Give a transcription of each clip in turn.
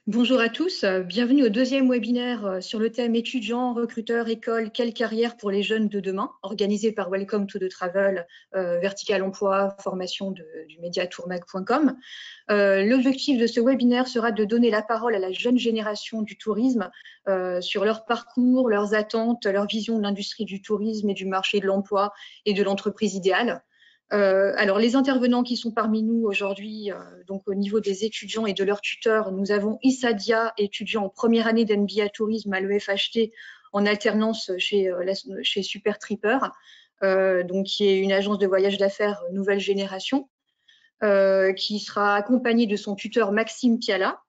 Bonjour à tous, bienvenue au deuxième webinaire sur le thème étudiants, recruteurs, écoles, quelle carrière pour les jeunes de demain, organisé par Welcome to the Travel, Vertical Emploi, formation du média tourmag.com. L'objectif de ce webinaire sera de donner la parole à la jeune génération du tourisme sur leur parcours, leurs attentes, leur vision de l'industrie du tourisme et du marché de l'emploi et de l'entreprise idéale. Alors, les intervenants qui sont parmi nous aujourd'hui, donc au niveau des étudiants et de leurs tuteurs, nous avons Issa Dia, étudiant en première année d'MBA Tourisme à l'EFHT, en alternance chez Super Tripper, donc qui est une agence de voyage d'affaires nouvelle génération, qui sera accompagnée de son tuteur Maxime Piala.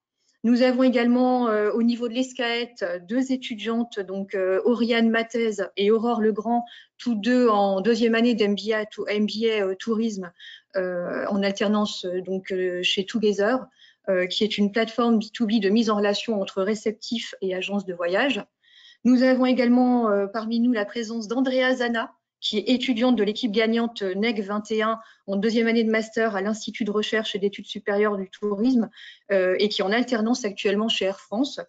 Nous avons également au niveau de l'ESCAET deux étudiantes, donc Oriane Mathès et Aurore Legrand, tous deux en deuxième année d'MBA Tourisme en alternance donc chez Together, qui est une plateforme B2B de mise en relation entre réceptifs et agences de voyage. Nous avons également parmi nous la présence d'Andrea Zana, qui est étudiante de l'équipe gagnante NEC 21 en deuxième année de master à l'Institut de recherche et d'études supérieures du tourisme et qui est en alternance actuellement chez Air France,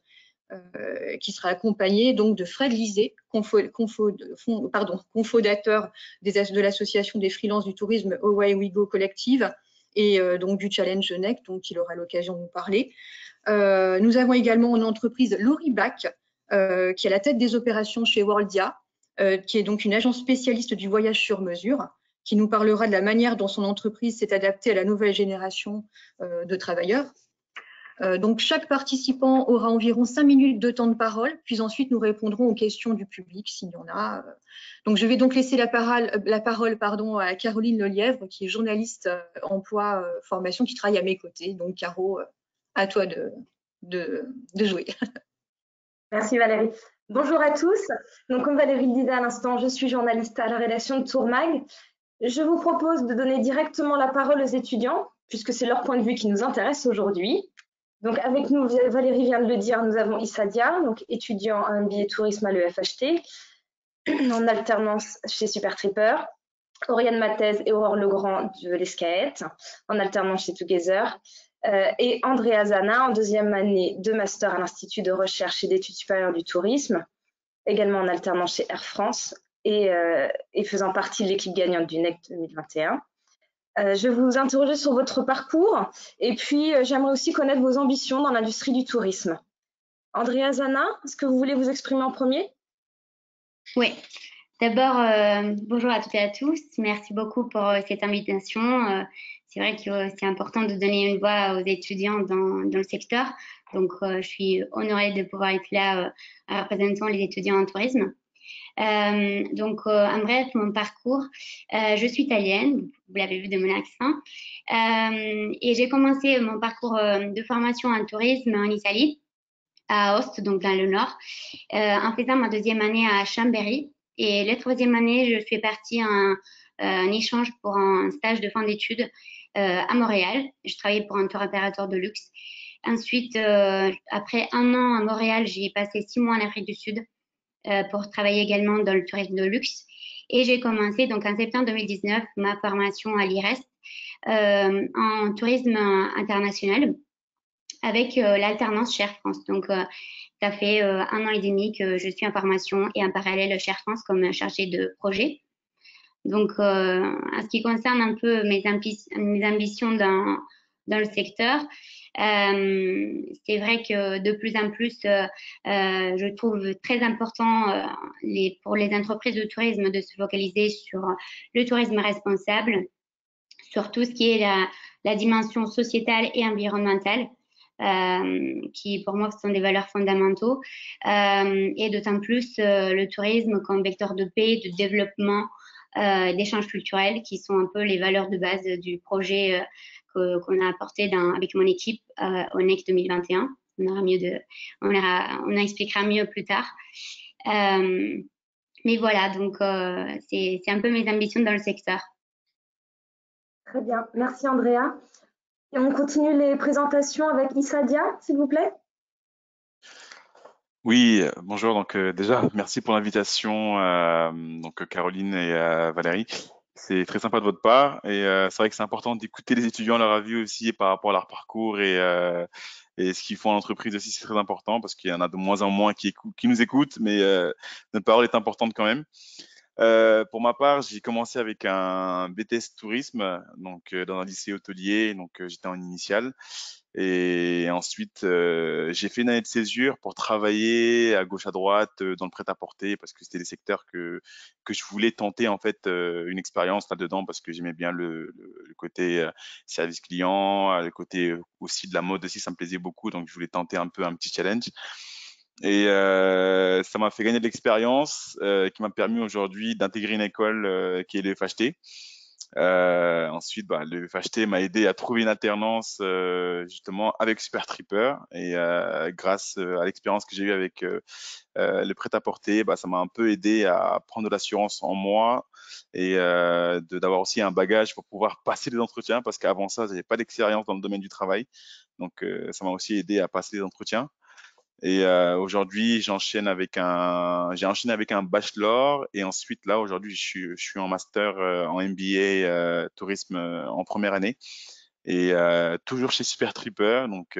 qui sera accompagnée donc de Fred Lisée, cofondateur de l'association des freelances du tourisme Away We Go Collective et donc du Challenge NEC, dont il aura l'occasion de nous parler. Nous avons également une entreprise Loribac, qui est à la tête des opérations chez Worldia, qui est donc une agence spécialiste du voyage sur mesure, qui nous parlera de la manière dont son entreprise s'est adaptée à la nouvelle génération de travailleurs. Donc, chaque participant aura environ 5 minutes de temps de parole, puis ensuite nous répondrons aux questions du public s'il y en a. Donc, je vais donc laisser la parole à Caroline Lelièvre, qui est journaliste emploi formation, qui travaille à mes côtés. Donc, Caro, à toi de jouer. Merci Valérie. Bonjour à tous. Donc, comme Valérie le disait à l'instant, je suis journaliste à la rédaction de Tourmag. Je vous propose de donner directement la parole aux étudiants, puisque c'est leur point de vue qui nous intéresse aujourd'hui. Donc, avec nous, Valérie vient de le dire, nous avons Issa Dia, donc étudiant à MBA Tourisme à l'EFHT, en alternance chez Super Tripper, Oriane Mathès et Aurore Legrand de l'ESCAET, en alternance chez Together, et Andrea Zana en deuxième année de master à l'Institut de recherche et d'études supérieures du tourisme, également en alternance chez Air France et faisant partie de l'équipe gagnante du NEC 2021. Je vais vous interroger sur votre parcours et puis j'aimerais aussi connaître vos ambitions dans l'industrie du tourisme. Andrea Zana, est-ce que vous voulez vous exprimer en premier? Oui. D'abord, bonjour à toutes et à tous. Merci beaucoup pour cette invitation. C'est vrai que c'est important de donner une voix aux étudiants dans le secteur. Donc, je suis honorée de pouvoir être là en représentant les étudiants en tourisme. Donc, en bref, mon parcours, je suis italienne, vous l'avez vu de mon accent, et j'ai commencé mon parcours de formation en tourisme en Italie, à Asti, donc dans le nord, en faisant ma deuxième année à Chambéry. Et la troisième année, je suis partie en échange pour un stage de fin d'études à Montréal. Je travaillais pour un tour opérateur de luxe. Ensuite, après un an à Montréal, j'ai passé 6 mois en Afrique du Sud pour travailler également dans le tourisme de luxe. Et j'ai commencé donc en septembre 2019 ma formation à l'IRES en tourisme international avec l'alternance chez Air France. Donc, ça fait 1 an et demi que je suis en formation et en parallèle chez Air France comme chargée de projet. Donc, en ce qui concerne un peu mes ambitions dans le secteur, c'est vrai que de plus en plus, je trouve très important pour les entreprises de tourisme de se focaliser sur le tourisme responsable, sur tout ce qui est la dimension sociétale et environnementale. Qui pour moi sont des valeurs fondamentaux et d'autant plus le tourisme comme vecteur de paix, de développement, d'échanges culturels qui sont un peu les valeurs de base du projet qu'on a apporté avec mon équipe au NEC 2021. On expliquera mieux plus tard. Mais voilà, donc c'est un peu mes ambitions dans le secteur. Très bien, merci Andrea. Et on continue les présentations avec Issa Dia, s'il vous plaît. Oui, bonjour. Donc déjà, merci pour l'invitation, donc Caroline et Valérie. C'est très sympa de votre part et c'est vrai que c'est important d'écouter les étudiants, leur avis aussi par rapport à leur parcours et Et ce qu'ils font en entreprise aussi, c'est très important parce qu'il y en a de moins en moins qui nous écoutent, mais notre parole est importante quand même. Pour ma part, j'ai commencé avec un BTS tourisme, donc dans un lycée hôtelier, donc j'étais en initiale. Et ensuite, j'ai fait une année de césure pour travailler à gauche à droite dans le prêt-à-porter parce que c'était des secteurs que je voulais tenter en fait une expérience là-dedans parce que j'aimais bien le côté service client, le côté aussi de la mode aussi, ça me plaisait beaucoup, donc je voulais tenter un peu un petit challenge. Et ça m'a fait gagner de l'expérience qui m'a permis aujourd'hui d'intégrer une école qui est le FHT. Ensuite, le FHT m'a aidé à trouver une alternance justement avec Super Tripper et grâce à l'expérience que j'ai eue avec le prêt-à-porter, ça m'a un peu aidé à prendre de l'assurance en moi et d'avoir aussi un bagage pour pouvoir passer des entretiens parce qu'avant ça, j'avais pas d'expérience dans le domaine du travail. Donc, ça m'a aussi aidé à passer des entretiens. Et aujourd'hui, j'ai enchaîné avec un bachelor et ensuite là aujourd'hui, je suis en master en MBA tourisme en première année et toujours chez Super Tripper. Donc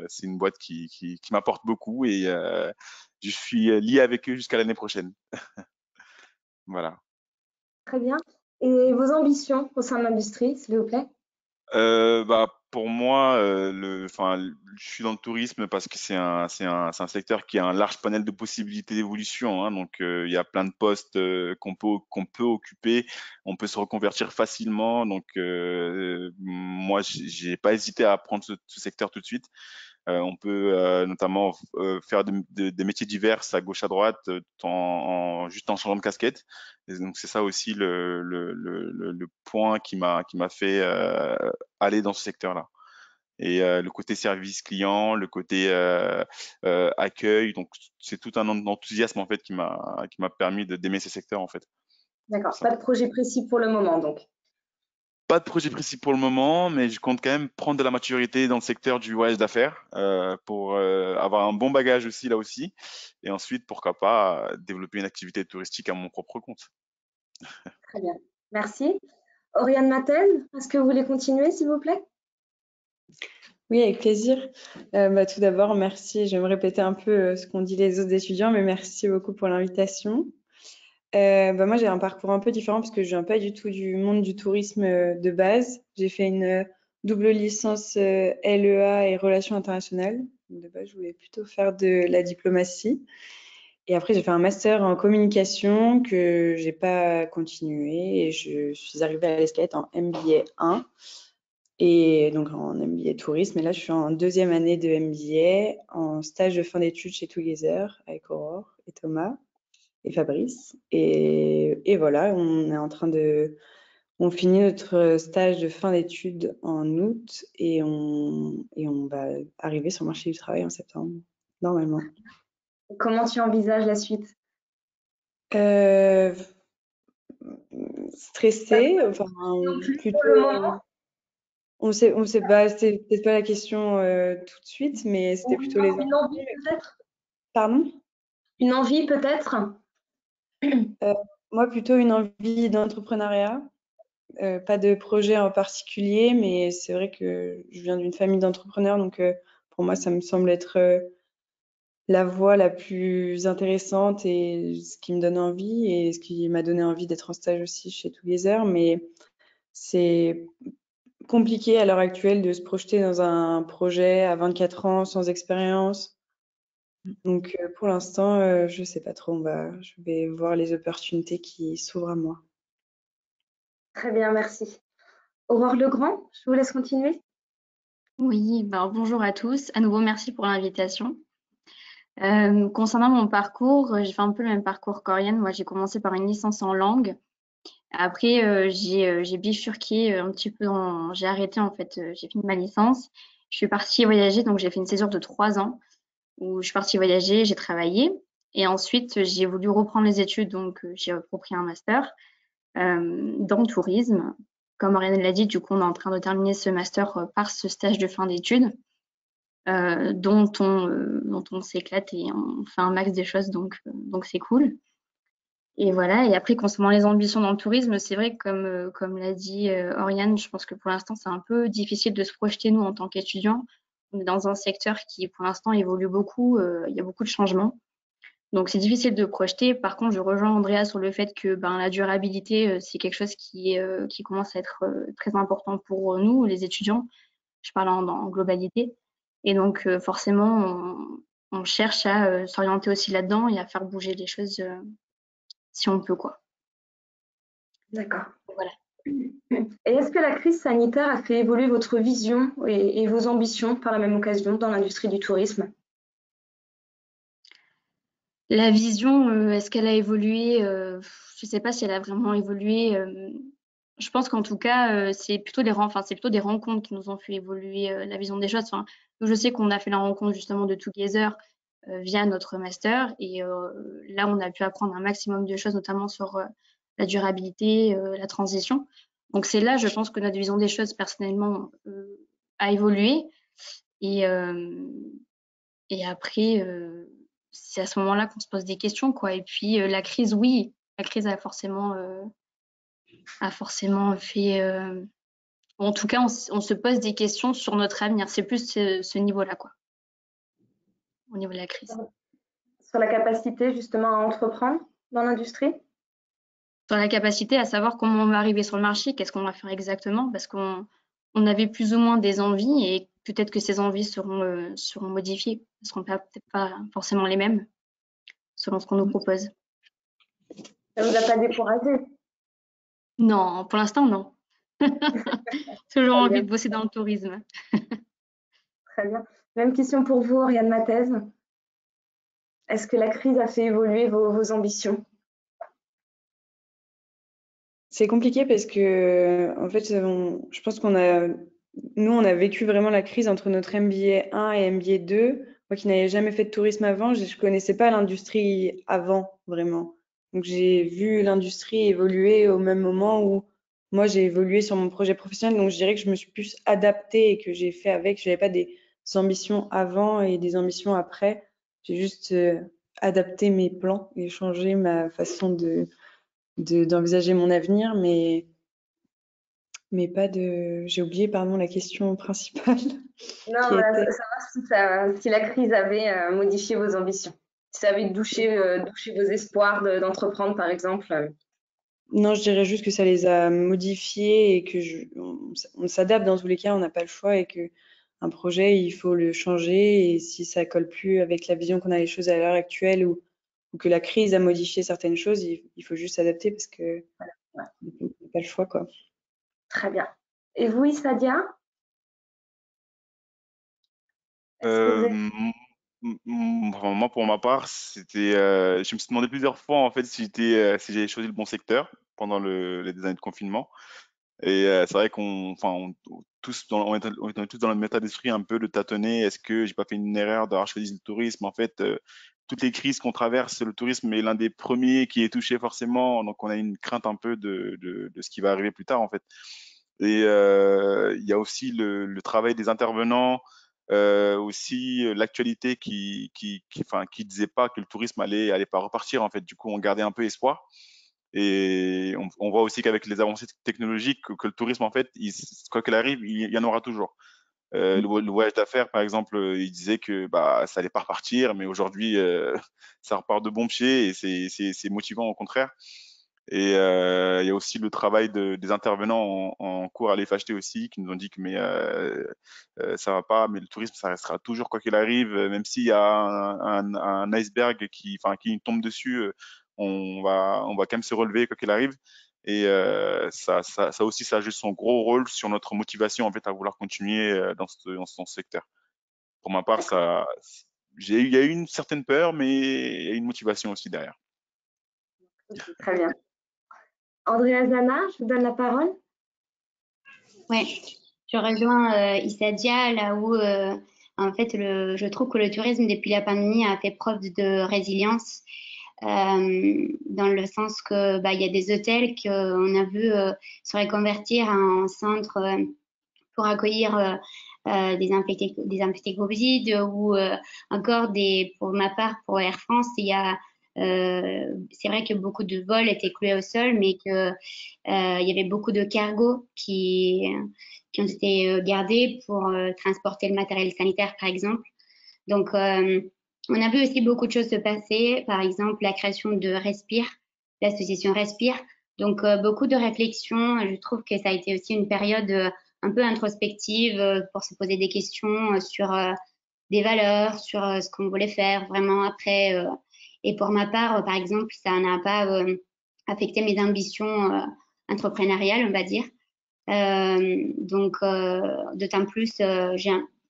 c'est une boîte qui m'apporte beaucoup et je suis lié avec eux jusqu'à l'année prochaine. Voilà. Très bien. Et vos ambitions au sein de l'industrie, s'il vous plaît? Pour moi, je suis dans le tourisme parce que c'est un secteur qui a un large panel de possibilités d'évolution, hein. Donc, il y a plein de postes qu'on peut occuper. On peut se reconvertir facilement. Donc, moi, j'ai pas hésité à prendre ce secteur tout de suite. On peut notamment faire des métiers divers à gauche à droite juste en changeant de casquette. Et donc c'est ça aussi le point qui m'a fait aller dans ce secteur-là. Et le côté service client, le côté accueil, donc c'est tout un enthousiasme en fait qui m'a permis d'aimer ces secteurs en fait. D'accord. Pas de projet précis pour le moment, donc. Pas de projet précis pour le moment, mais je compte quand même prendre de la maturité dans le secteur du voyage d'affaires pour avoir un bon bagage aussi là aussi. Et ensuite, pourquoi pas, développer une activité touristique à mon propre compte. Très bien. Merci. Oriane Matel, est-ce que vous voulez continuer, s'il vous plaît? Oui, avec plaisir. Tout d'abord, merci. Je vais me répéter un peu ce qu'ont dit les autres étudiants, mais merci beaucoup pour l'invitation. Moi, j'ai un parcours un peu différent parce que je viens pas du tout du monde du tourisme de base. J'ai fait une double licence LEA et relations internationales. De base, je voulais plutôt faire de la diplomatie. Et après, j'ai fait un master en communication que j'ai pas continué et je suis arrivée à l'Escalette en MBA 1 et donc en MBA tourisme. Et là, je suis en deuxième année de MBA en stage de fin d'études chez Together avec Aurore et Thomas et Fabrice. Et voilà, on finit notre stage de fin d'études en août et on va arriver sur le marché du travail en septembre, normalement. Comment tu envisages la suite? Stressée, enfin Plus pour le moment? on sait pas, c'est peut-être pas la question tout de suite, mais c'était plutôt les Une envie peut-être? Pardon? Une envie peut-être? Moi, plutôt une envie d'entrepreneuriat. Pas de projet en particulier, mais c'est vrai que je viens d'une famille d'entrepreneurs, donc pour moi, ça me semble être la voie la plus intéressante et ce qui me donne envie et ce qui m'a donné envie d'être en stage aussi chez Together. Mais c'est compliqué à l'heure actuelle de se projeter dans un projet à 24 ans sans expérience. Donc pour l'instant, je sais pas trop. Je vais voir les opportunités qui s'ouvrent à moi. Très bien, merci. Aurore Legrand, je vous laisse continuer. Oui, bonjour à tous. À nouveau, merci pour l'invitation. Concernant mon parcours, j'ai fait un peu le même parcours qu'Oriane. Moi, j'ai commencé par une licence en langue. Après, j'ai bifurqué un petit peu j'ai arrêté en fait, j'ai fini ma licence. Je suis partie voyager, donc j'ai fait une césure de 3 ans où je suis partie voyager, j'ai travaillé. Et ensuite, j'ai voulu reprendre les études, donc j'ai repris un master dans le tourisme. Comme Oriane l'a dit, du coup, on est en train de terminer ce master par ce stage de fin d'études. Dont on s'éclate et on fait un max des choses, donc c'est cool. Et voilà, et après, concernant les ambitions dans le tourisme, c'est vrai que comme l'a dit Oriane, je pense que pour l'instant, c'est un peu difficile de se projeter, nous, en tant qu'étudiants. on est dans un secteur qui, pour l'instant, évolue beaucoup. Il y a beaucoup de changements. Donc, c'est difficile de projeter. Par contre, je rejoins Andrea sur le fait que la durabilité, c'est quelque chose qui commence à être très important pour nous, les étudiants. Je parle en globalité. Et donc, forcément, on cherche à s'orienter aussi là-dedans et à faire bouger les choses si on peut, quoi. D'accord. Voilà. Et est-ce que la crise sanitaire a fait évoluer votre vision et vos ambitions par la même occasion dans l'industrie du tourisme? La vision, est-ce qu'elle a évolué? Je ne sais pas si elle a vraiment évolué. Je pense qu'en tout cas, c'est plutôt des rencontres qui nous ont fait évoluer la vision des choses. Enfin, je sais qu'on a fait la rencontre justement de Together via notre master et là, on a pu apprendre un maximum de choses, notamment sur la durabilité, la transition. Donc c'est là, je pense que notre vision des choses personnellement a évolué et après, c'est à ce moment-là qu'on se pose des questions, quoi. Et puis la crise, oui, la crise a forcément fait. En tout cas, on se pose des questions sur notre avenir. C'est plus ce niveau-là, quoi, au niveau de la crise. Sur la capacité justement à entreprendre dans l'industrie? Sur la capacité à savoir comment on va arriver sur le marché, qu'est-ce qu'on va faire exactement, parce qu'on avait plus ou moins des envies et peut-être que ces envies seront modifiées, parce qu'on n'a peut-être pas forcément les mêmes selon ce qu'on nous propose. Ça vous a pas découragé? Non, pour l'instant, non. Toujours Très envie bien. de bosser dans le tourisme. Très bien. Même question pour vous, Oriane Mathès. Est-ce que la crise a fait évoluer vos ambitions? C'est compliqué parce que, en fait, je pense on a vécu vraiment la crise entre notre MBA 1 et MBA 2. Moi qui n'avais jamais fait de tourisme avant, je connaissais pas l'industrie avant, vraiment. Donc, j'ai vu l'industrie évoluer au même moment où moi, j'ai évolué sur mon projet professionnel. Donc, je dirais que je me suis plus adaptée et que j'ai fait avec. Je n'avais pas des ambitions avant et des ambitions après. J'ai juste adapté mes plans et changé ma façon d'envisager mon avenir, mais pas de. J'ai oublié, pardon, la question principale Non, qui voilà, était. savoir si la crise avait modifié vos ambitions. Si ça avait douché vos espoirs d'entreprendre, par exemple. Non, je dirais juste que ça les a modifiés et que on s'adapte dans tous les cas, on n'a pas le choix et que un projet, il faut le changer et si ça colle plus avec la vision qu'on a des choses à l'heure actuelle ou que la crise a modifié certaines choses, il faut juste s'adapter parce que Ouais. on n'a pas le choix, quoi. Très bien. Et vous, Sadia? Est-ce que vous avez... Moi, pour ma part, c'était, je me suis demandé plusieurs fois en fait si j'avais choisi le bon secteur pendant les années de confinement. Et c'est vrai on était tous dans le état d'esprit un peu de tâtonner. Est-ce que j'ai pas fait une erreur d'avoir choisi le tourisme? En fait, toutes les crises qu'on traverse, le tourisme est l'un des premiers qui est touché forcément. Donc, on a une crainte un peu de ce qui va arriver plus tard, en fait. Et il y a aussi le travail des intervenants, aussi l'actualité qui disait pas que le tourisme allait pas repartir, en fait. Du coup, on gardait un peu espoir. Et on voit aussi qu'avec les avancées technologiques, que le tourisme, en fait, quoi qu'il arrive, il y en aura toujours. Le voyage d'affaires, par exemple, il disait que ça allait pas repartir, mais aujourd'hui, ça repart de bon pied et c'est motivant au contraire. Et il y a aussi le travail des intervenants en cours à l'FHT aussi, qui nous ont dit que ça va pas, mais le tourisme, ça restera toujours quoi qu'il arrive, même s'il y a un iceberg qui tombe dessus, on va quand même se relever quoi qu'il arrive. Et ça aussi, ça joue son gros rôle sur notre motivation en fait à vouloir continuer dans ce secteur. Pour ma part, il y a eu une certaine peur, mais il y a une motivation aussi derrière. Okay, très bien. Andrea Zana, je vous donne la parole. Oui, je rejoins Isadia là où en fait je trouve que le tourisme depuis la pandémie a fait preuve de résilience dans le sens que il y a des hôtels qu'on a vu se reconvertir en centre pour accueillir des infectés Covid ou encore pour ma part pour Air France il y a C'est vrai que beaucoup de vols étaient cloués au sol, mais que il y avait beaucoup de cargos qui ont été gardés pour transporter le matériel sanitaire, par exemple. Donc, on a vu aussi beaucoup de choses se passer, par exemple la création de Respire, l'association Respire. Donc, beaucoup de réflexions. Je trouve que ça a été aussi une période un peu introspective pour se poser des questions sur des valeurs, sur ce qu'on voulait faire vraiment après. Et pour ma part, par exemple, ça n'a pas affecté mes ambitions entrepreneuriales, on va dire. Donc, d'autant plus,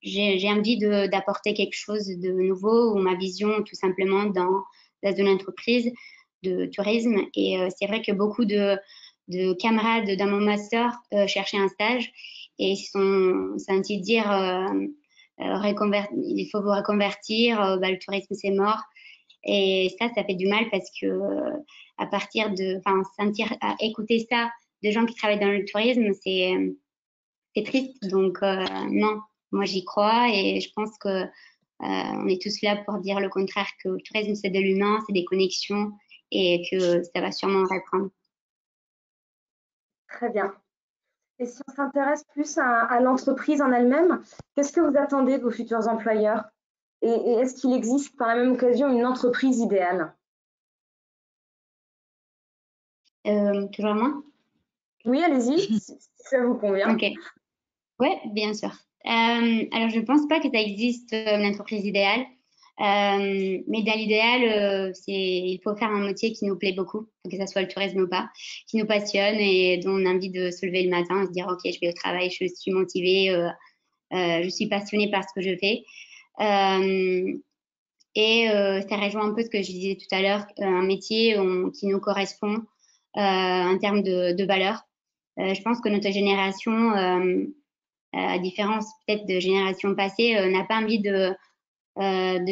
j'ai envie d'apporter quelque chose de nouveau ou ma vision tout simplement dans une entreprise de tourisme. Et c'est vrai que beaucoup de camarades dans mon master cherchaient un stage et ils sont sentis dire il faut vous reconvertir, le tourisme c'est mort. Et ça fait du mal parce que à partir de, sentir, écouter ça de gens qui travaillent dans le tourisme, c'est triste. Donc non, moi j'y crois et je pense que on est tous là pour dire le contraire, que le tourisme c'est de l'humain, c'est des connexions et que ça va sûrement reprendre. Très bien. Et si on s'intéresse plus à l'entreprise en elle-même, qu'est-ce que vous attendez de vos futurs employeurs? Et est-ce qu'il existe par la même occasion une entreprise idéale? Toujours moi? Oui, allez-y, si ça vous convient. Ok. Ouais, bien sûr. Alors, je ne pense pas que ça existe une entreprise idéale, mais dans l'idéal, il faut faire un métier qui nous plaît beaucoup, que ce soit le tourisme ou pas, qui nous passionne et dont on a envie de se lever le matin et se dire, OK, je vais au travail, je suis motivée, je suis passionnée par ce que je fais. Et ça rejoint un peu ce que je disais tout à l'heure, un métier qui nous correspond en termes de valeurs. Je pense que notre génération, à différence peut-être de générations passées, n'a pas envie de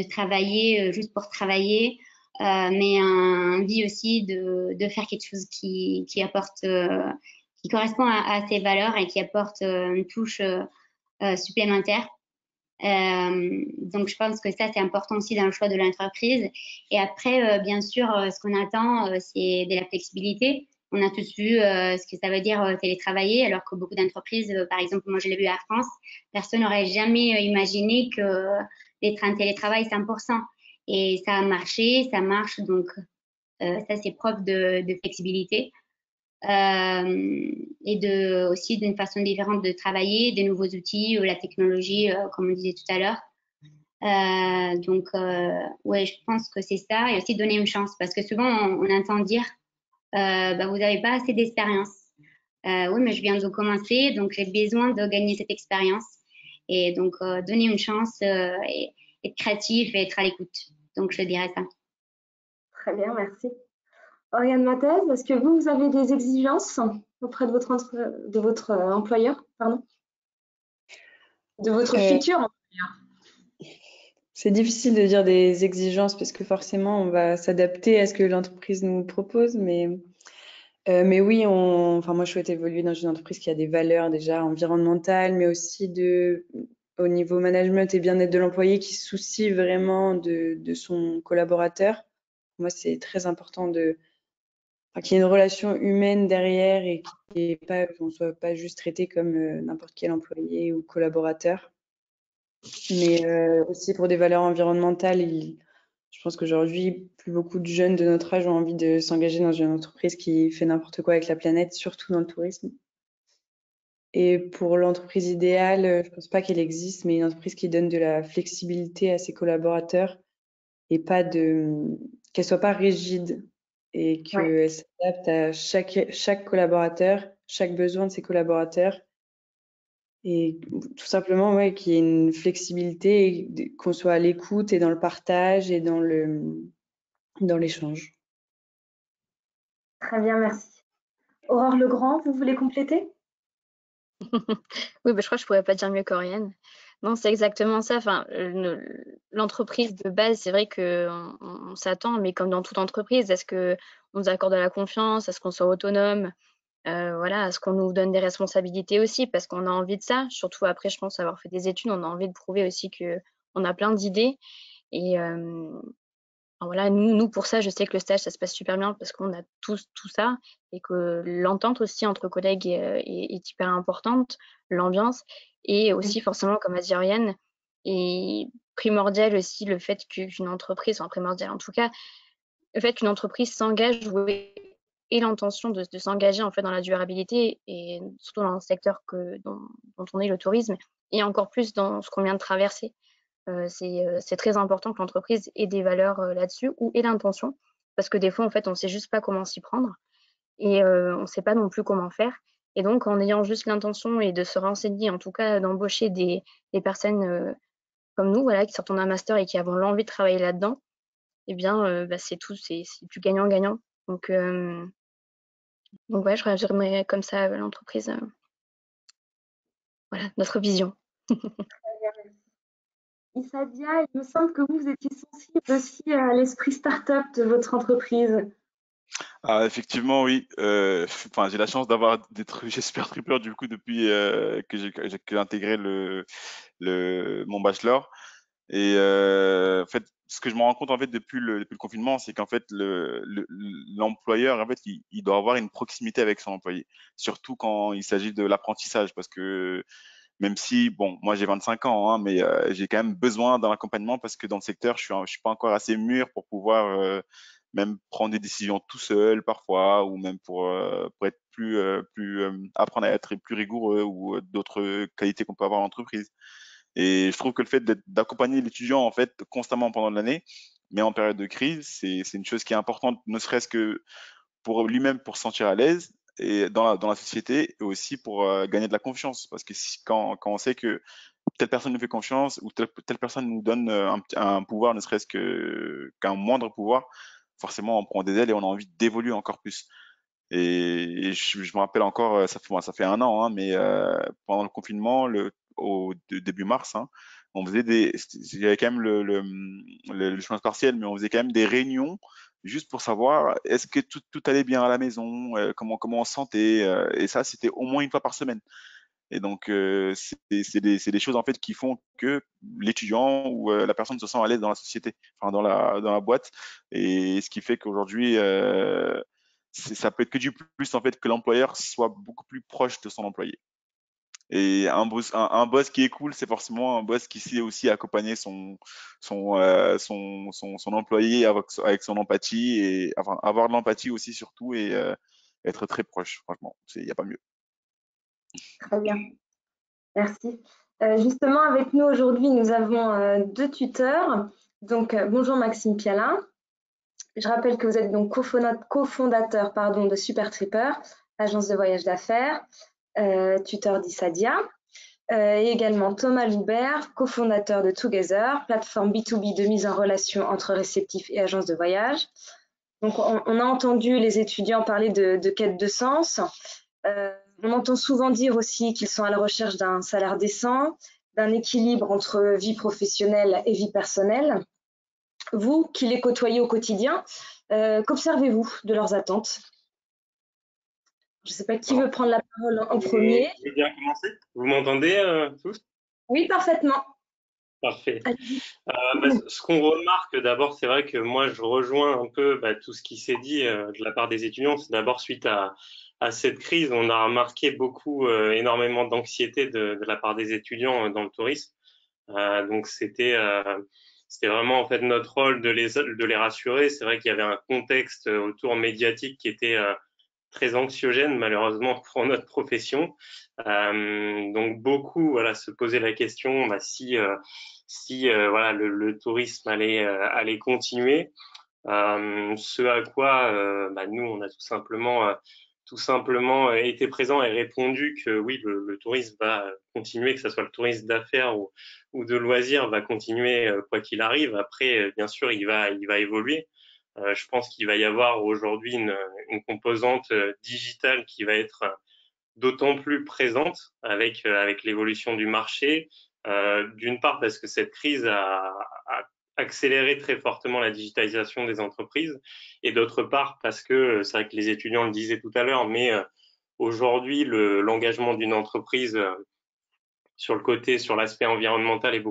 travailler juste pour travailler, mais envie aussi de faire quelque chose qui apporte, qui correspond à ses valeurs et qui apporte une touche supplémentaire. Donc, je pense que ça, c'est important aussi dans le choix de l'entreprise. Et après, bien sûr, ce qu'on attend, c'est de la flexibilité. On a tous vu ce que ça veut dire télétravailler, alors que beaucoup d'entreprises, par exemple, moi je l'ai vu à France, personne n'aurait jamais imaginé que d'être en télétravail 100%. Et ça a marché, ça marche, donc ça c'est preuve de flexibilité. Et aussi d'une façon différente de travailler, des nouveaux outils, la technologie, comme on disait tout à l'heure. Donc, ouais, je pense que c'est ça. Et aussi donner une chance, parce que souvent, on entend dire, vous n'avez pas assez d'expérience. Oui, mais je viens de commencer, donc j'ai besoin de gagner cette expérience. Et donc, donner une chance, et être créatif et être à l'écoute. Donc, je dirais ça. Très bien, merci. Oriane Mathès, est-ce que vous avez des exigences auprès de votre employeur, pardon, de votre futur employeur? C'est difficile de dire des exigences parce que forcément, on va s'adapter à ce que l'entreprise nous propose. Mais oui, moi, je souhaite évoluer dans une entreprise qui a des valeurs déjà environnementales, mais aussi au niveau management et bien-être de l'employé qui se soucie vraiment de son collaborateur. Moi, c'est très important qu'il y ait une relation humaine derrière et qu'on ne soit pas juste traité comme n'importe quel employé ou collaborateur. Mais aussi pour des valeurs environnementales, je pense qu'aujourd'hui, plus beaucoup de jeunes de notre âge ont envie de s'engager dans une entreprise qui fait n'importe quoi avec la planète, surtout dans le tourisme. Et pour l'entreprise idéale, je pense pas qu'elle existe, mais une entreprise qui donne de la flexibilité à ses collaborateurs et qu'elle soit pas rigide et qu'elle s'adapte à chaque collaborateur, chaque besoin de ses collaborateurs. Et tout simplement, ouais, qu'il y ait une flexibilité, qu'on soit à l'écoute et dans le partage et dans l'échange. Très bien, merci. Aurore Legrand, vous voulez compléter? Oui, je crois que je pourrais pas dire mieux qu'Oriane. Non, c'est exactement ça. Enfin, l'entreprise de base, c'est vrai qu'on s'attend, mais comme dans toute entreprise, est-ce qu'on nous accorde de la confiance, est-ce qu'on soit autonome, voilà, est-ce qu'on nous donne des responsabilités aussi, parce qu'on a envie de ça. Surtout après, je pense avoir fait des études, on a envie de prouver aussi qu'on a plein d'idées. Et voilà, nous, pour ça, je sais que le stage, ça se passe super bien parce qu'on a tous tout ça et que l'entente aussi entre collègues est hyper importante, l'ambiance, et aussi forcément, comme a dit Ariane, est primordial aussi le fait qu'une entreprise, enfin primordial en tout cas, le fait qu'une entreprise s'engage et l'intention de s'engager en fait dans la durabilité, et surtout dans le secteur dont on est, le tourisme, et encore plus dans ce qu'on vient de traverser. C'est très important que l'entreprise ait des valeurs là-dessus, ou ait l'intention, parce que des fois, en fait, on ne sait juste pas comment s'y prendre, et on ne sait pas non plus comment faire. Et donc, en ayant juste l'intention et de se renseigner, en tout cas d'embaucher des personnes comme nous, voilà, qui sortent d'un master et qui avons l'envie de travailler là-dedans, eh bien, c'est du gagnant-gagnant. Donc ouais, je résumerais comme ça l'entreprise. Voilà, notre vision. Issadia, il me semble que vous étiez sensible aussi à l'esprit start-up de votre entreprise. Ah, effectivement, oui. Enfin, j'ai la chance j'espère tripper du coup depuis que j'ai intégré mon bachelor. Et en fait, ce que je me rends compte en fait depuis le confinement, c'est qu'en fait l'employeur en fait il doit avoir une proximité avec son employé, surtout quand il s'agit de l'apprentissage, parce que même si bon, moi j'ai 25 ans, hein, mais j'ai quand même besoin d'un accompagnement parce que dans le secteur, je suis pas encore assez mûr pour pouvoir même prendre des décisions tout seul parfois, ou même pour être plus apprendre à être plus rigoureux, ou d'autres qualités qu'on peut avoir en entreprise. Et je trouve que le fait d'accompagner l'étudiant en fait constamment pendant l'année, mais en période de crise, c'est une chose qui est importante, ne serait-ce que pour lui-même, pour se sentir à l'aise et dans la société, et aussi pour gagner de la confiance. Parce que quand on sait que telle personne nous fait confiance, ou telle personne nous donne un pouvoir, ne serait-ce qu'un moindre pouvoir, forcément on prend des ailes et on a envie d'évoluer encore plus. Et je me rappelle encore, ça fait un an, hein, mais pendant le confinement, début mars, hein, on faisait il y avait quand même le chômage partiel, mais on faisait quand même des réunions juste pour savoir est-ce que tout allait bien à la maison, comment on se sentait, et ça, c'était au moins une fois par semaine. Et donc, c'est des choses en fait qui font que l'étudiant ou la personne se sent à l'aise dans la société, enfin dans la boîte, et ce qui fait qu'aujourd'hui, ça peut être que du plus en fait que l'employeur soit beaucoup plus proche de son employé. Et un boss qui est cool, c'est forcément un boss qui sait aussi accompagner son employé avec son empathie, et enfin avoir de l'empathie aussi surtout, et être très proche. Franchement, il n'y a pas mieux. Très bien, merci. Justement, avec nous aujourd'hui, nous avons deux tuteurs. Donc, bonjour Maxime Pialin. Je rappelle que vous êtes donc cofondateur de Super Tripper, agence de voyage d'affaires, tuteur d'Issadia. Et également Thomas Loubert, cofondateur de Together, plateforme B2B de mise en relation entre réceptifs et agences de voyage. Donc, on a entendu les étudiants parler de quête de sens. On entend souvent dire aussi qu'ils sont à la recherche d'un salaire décent, d'un équilibre entre vie professionnelle et vie personnelle. Vous, qui les côtoyez au quotidien, qu'observez-vous de leurs attentes? Je ne sais pas qui veut prendre la parole en premier. Je vais bien commencer. Vous m'entendez tous? Oui, parfaitement. Parfait. Ce qu'on remarque d'abord, c'est vrai que moi je rejoins un peu tout ce qui s'est dit de la part des étudiants. C'est d'abord suite à cette crise, on a remarqué énormément d'anxiété de la part des étudiants dans le tourisme. Donc c'était vraiment en fait notre rôle de les rassurer. C'est vrai qu'il y avait un contexte autour médiatique qui était très anxiogène malheureusement pour notre profession. Donc beaucoup se poser la question si voilà le tourisme allait continuer. Ce à quoi nous on a tout simplement été présent et répondu que oui, le tourisme va continuer, que ce soit le tourisme d'affaires ou de loisirs, va continuer quoi qu'il arrive. Après, bien sûr, il va évoluer. Je pense qu'il va y avoir aujourd'hui une composante digitale qui va être d'autant plus présente avec l'évolution du marché. D'une part parce que cette crise a accéléré très fortement la digitalisation des entreprises, et d'autre part parce que c'est vrai que les étudiants le disaient tout à l'heure, mais aujourd'hui l'engagement d'une entreprise sur l'aspect environnemental est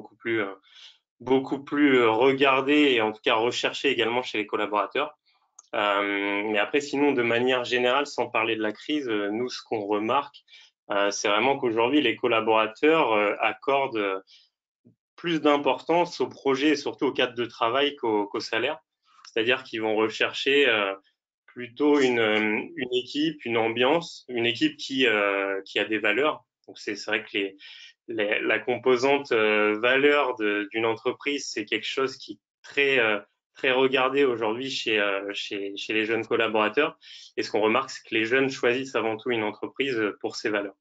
beaucoup plus regardé et en tout cas recherché également chez les collaborateurs. Mais après, sinon, de manière générale, sans parler de la crise, nous, ce qu'on remarque, c'est vraiment qu'aujourd'hui, les collaborateurs accordent plus d'importance au projet et surtout au cadre de travail qu'au salaire. C'est-à-dire qu'ils vont rechercher plutôt une équipe, une ambiance, une équipe qui a des valeurs. Donc c'est vrai que la composante valeur d'une entreprise, c'est quelque chose qui est très regardé aujourd'hui chez les jeunes collaborateurs. Et ce qu'on remarque, c'est que les jeunes choisissent avant tout une entreprise pour ses valeurs.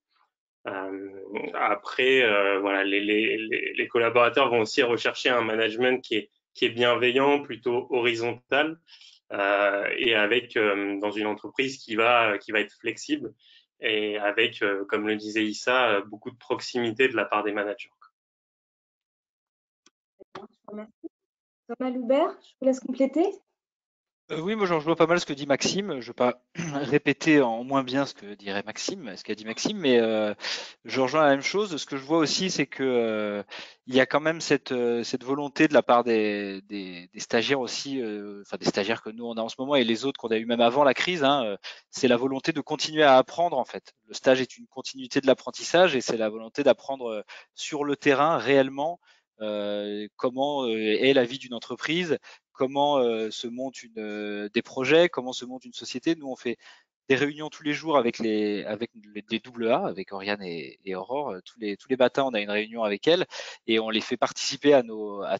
Après, voilà, les collaborateurs vont aussi rechercher un management qui est bienveillant, plutôt horizontal, et avec dans une entreprise qui va être flexible et avec, comme le disait Issa, beaucoup de proximité de la part des managers. Merci. Thomas Loubert, je vous laisse compléter. Oui, moi je rejoins pas mal ce que dit Maxime. Je ne vais pas répéter en moins bien ce qu'a dit Maxime, mais je rejoins la même chose. Ce que je vois aussi, c'est que il y a quand même cette volonté de la part des stagiaires aussi, enfin des stagiaires que nous on a en ce moment et les autres qu'on a eu même avant la crise. C'est la volonté de continuer à apprendre en fait. Le stage est une continuité de l'apprentissage et c'est la volonté d'apprendre sur le terrain réellement comment est la vie d'une entreprise, comment se montent des projets, comment se monte une société. Nous, on fait des réunions tous les jours avec des double A, avec Oriane et Aurore. Tous les matins, on a une réunion avec elles et on les fait participer à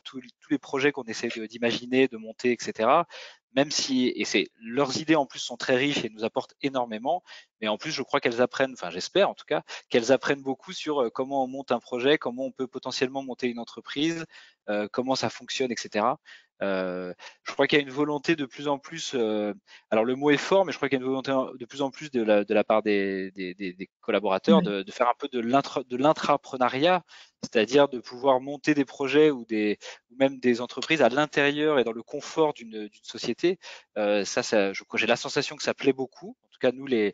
tous les projets qu'on essaie d'imaginer, de monter, etc. Même si, et leurs idées en plus sont très riches et nous apportent énormément, mais en plus, je crois qu'elles apprennent, enfin j'espère en tout cas, qu'elles apprennent beaucoup sur comment on monte un projet, comment on peut potentiellement monter une entreprise, comment ça fonctionne, etc. Je crois qu'il y a une volonté de plus en plus, alors le mot est fort, mais je crois qu'il y a une volonté de plus en plus de la part des collaborateurs de faire un peu de l'intrapreneuriat, c'est-à-dire de pouvoir monter des projets ou même des entreprises à l'intérieur et dans le confort d'une société. J'ai la sensation que ça plaît beaucoup. En tout cas, nous, les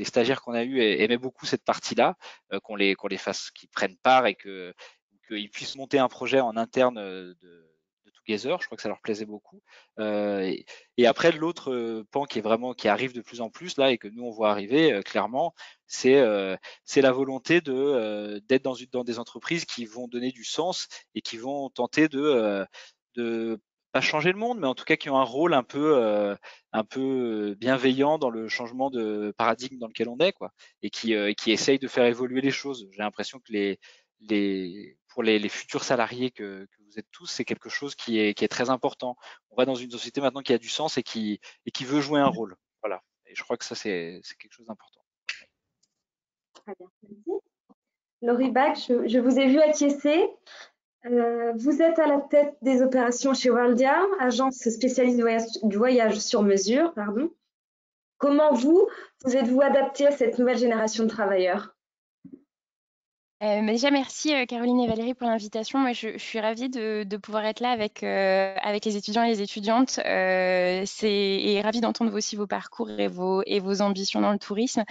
stagiaires qu'on a eus aimaient beaucoup cette partie-là, qu'on les fasse, qu'ils prennent part et qu'ils puissent monter un projet en interne de Together. Je crois que ça leur plaisait beaucoup. Et après, l'autre pan qui arrive de plus en plus là et que nous on voit arriver clairement, c'est la volonté d'être dans des entreprises qui vont donner du sens et qui vont tenter de pas changer le monde, mais en tout cas qui ont un rôle un peu bienveillant dans le changement de paradigme dans lequel on est, quoi, et qui essayent de faire évoluer les choses. J'ai l'impression que pour les futurs salariés que vous êtes tous, c'est quelque chose qui est très important. On va dans une société maintenant qui a du sens et qui veut jouer un rôle. Voilà. Et je crois que ça, c'est quelque chose d'important. Très bien, merci. Laurie Bach, je vous ai vu acquiescer. Vous êtes à la tête des opérations chez Worldia, agence spécialiste du voyage sur mesure. Pardon. Comment vous êtes-vous adapté à cette nouvelle génération de travailleurs? Déjà, merci Caroline et Valérie pour l'invitation. Moi, je suis ravie de pouvoir être là avec les étudiants et les étudiantes. Et ravie d'entendre aussi vos parcours et vos ambitions dans le tourisme.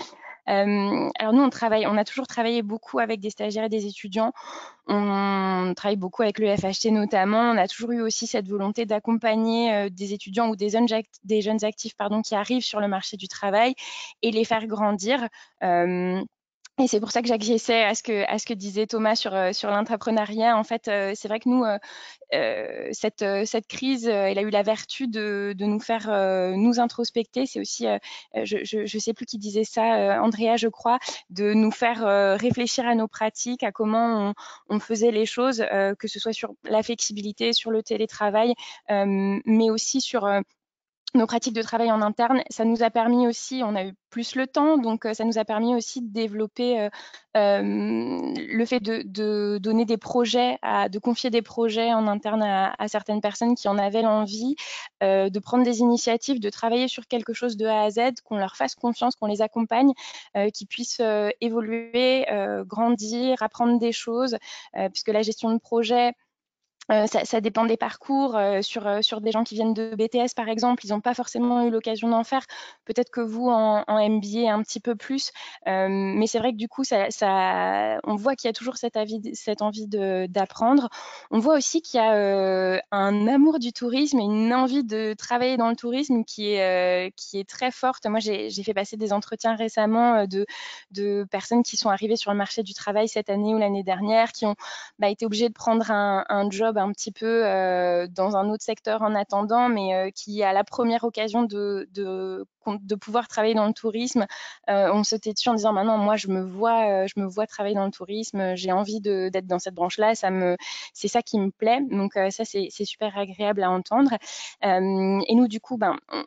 Alors nous, on a toujours travaillé beaucoup avec des stagiaires et des étudiants. On travaille beaucoup avec le FHT notamment. On a toujours eu aussi cette volonté d'accompagner des étudiants ou des jeunes actifs qui arrivent sur le marché du travail et les faire grandir. Et c'est pour ça que j'acquiesçais à ce que disait Thomas sur l'entrepreneuriat. En fait, c'est vrai que nous, cette crise, elle a eu la vertu de nous faire nous introspecter. C'est aussi, je sais plus qui disait ça, Andrea, je crois, de nous faire réfléchir à nos pratiques, à comment on faisait les choses, que ce soit sur la flexibilité, sur le télétravail, mais aussi sur nos pratiques de travail en interne. Ça nous a permis aussi, on a eu plus le temps, donc ça nous a permis aussi de développer le fait de donner des projets, de confier des projets en interne à certaines personnes qui en avaient l'envie, de prendre des initiatives, de travailler sur quelque chose de A à Z, qu'on leur fasse confiance, qu'on les accompagne, qu'ils puissent évoluer, grandir, apprendre des choses, puisque la gestion de projet, Ça dépend des parcours. Sur des gens qui viennent de BTS, par exemple, ils n'ont pas forcément eu l'occasion d'en faire. Peut-être que vous, en MBA, un petit peu plus. Mais c'est vrai que du coup, on voit qu'il y a toujours cette envie d'apprendre. On voit aussi qu'il y a un amour du tourisme et une envie de travailler dans le tourisme qui est très forte. Moi, j'ai fait passer des entretiens récemment de personnes qui sont arrivées sur le marché du travail cette année ou l'année dernière, qui ont été obligées de prendre un job un petit peu dans un autre secteur en attendant, mais qui, à la première occasion de pouvoir travailler dans le tourisme, on se tait dessus en disant maintenant, moi, je me vois travailler dans le tourisme, j'ai envie d'être dans cette branche-là, c'est ça qui me plaît. Donc, ça, c'est super agréable à entendre. Et nous, du coup,